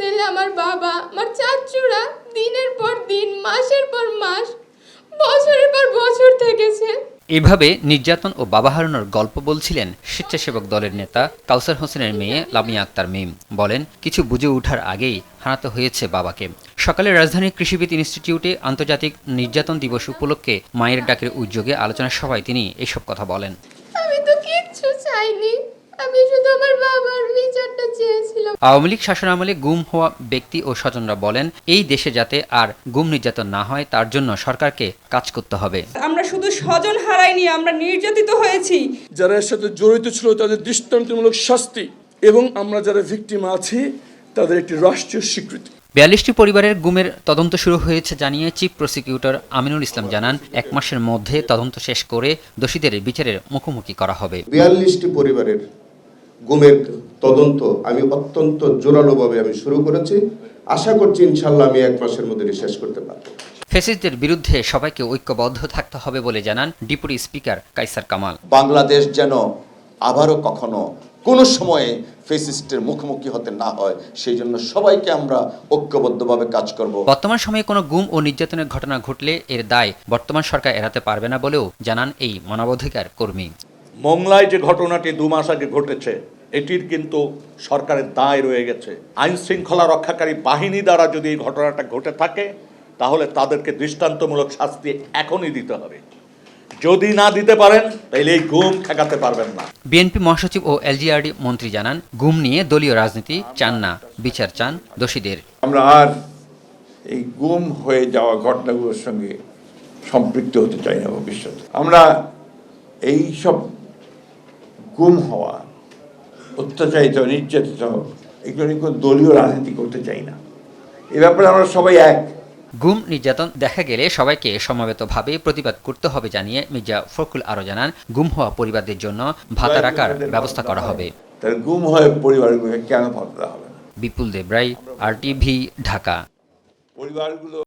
ছেলে, আমার বাবা, আমার চাচুরা দিনের পর দিন, মাসের পর মাস, বছরের পর বছর থেকেছে। এভাবে নির্যাতন ও বাবা হারানোর গল্প বলছিলেন স্বেচ্ছাসেবক দলের নেতা কাউসার হোসেনের মেয়ে লামিয়া আক্তার মিম। বলেন, কিছু বুঝে ওঠার আগেই হারাতে হয়েছে বাবাকে। সকালে রাজধানীর কৃষিবিদ ইনস্টিটিউটে আন্তর্জাতিক নির্যাতন দিবস উপলক্ষে মায়ের ডাকের উদ্যোগে আলোচনা সভায় তিনি এসব কথা বলেন। আমি তো কিচ্ছু চাইনি, আমি শুধু আমার বাবার বিচারটা চেয়েছিলাম। আওয়ামী লীগ শাসনামলে গুম হওয়া ব্যক্তি ও স্বজনরা বলেন, এই দেশে যাতে আর গুম নির্যাতন না হয় তার জন্য সরকারকে কাজ করতে হবে। আমরা শুধু স্বজন হারাইনি, আমরা নির্যাতিত হয়েছি। যারা এর সাথে জড়িত ছিল তাদের দৃষ্টান্তমূলক শাস্তি এবং আমরা যারা ভিকটিম আছি তাদের একটি রাষ্ট্রীয় স্বীকৃতি। ৪২টি পরিবারের গুমের তদন্ত শুরু হয়েছে জানিয়ে চিফ প্রসিকিউটর আমিনুল ইসলাম জানান, ১ মাসের মধ্যে তদন্ত শেষ করে দোষীদের বিচারের মুখোমুখি করা হবে। ৪২টি পরিবারের গুমের তদন্ত আমি অত্যন্ত জোরালোভাবে শুরু করেছি। আশা করছি ইনশাল্লাহ আমি ১ মাসের মধ্যে শেষ করতে পারব। ফ্যাসিস্টদের বিরুদ্ধে সবাইকে ঐক্যবদ্ধ থাকতে হবে বলে জানান ডেপুটি স্পিকার কাইসার কামাল। বাংলাদেশ যেন আবারও কখনো কোনো সময়ে ফ্যাসিস্টের মুখোমুখি হতে না হয়, সেই জন্য সবাইকে আমরা ঐক্যবদ্ধভাবে কাজ করব। বর্তমান সময়ে কোনো গুম ও নির্যাতনের ঘটনা ঘটলে এর দায় বর্তমান সরকার এড়াতে পারবে না বলেও জানান এই মানবাধিকার কর্মী। মংলায় যে ঘটনাটি ২ মাস আগে ঘটেছে, এটির কিন্তু সরকারের দায় রয়ে গেছে। আইন শৃঙ্খলা রক্ষাকারী বাহিনী দ্বারা যদি এই ঘটনাটা ঘটে থাকে তাহলে তাদেরকে দৃষ্টান্তমূলক শাস্তি এখনই দিতে হবে। যদি না দিতে পারেন তাহলে এই গুম ঠেকাতে পারবেন না। বিএনপি মহাসচিব ও এলজিআরডি মন্ত্রী জানান, গুম নিয়ে দলীয় রাজনীতি চান না, বিচার চান দোষীদের। আমরা আর এই গুম হয়ে যাওয়া ঘটনাগুলোর সঙ্গে সম্পৃক্ত হতে চাই না ভবিষ্যতে। আমরা এই সব গুম হওয়া, অত্যাচারিত, নির্যাতিত, এগুলো নিয়ে কোনো দলীয় রাজনীতি করতে চাই না। এ ব্যাপারে আমরা সবাই এক। গুম নির্যাতন দেখা গেলে সবাইকে সমবেতভাবে প্রতিবাদ করতে হবে জানিয়ে মির্জা ফখরুল আরও জানান, গুম হওয়া পরিবারদের জন্য ভাতা রাখার ব্যবস্থা করা হবে। তার গুম হয়ে পরিবারগুলোকে কেন ভাতা দেওয়া হবে না? বিপুল দেবরাই, RTV, ঢাকা। পরিবারগুলো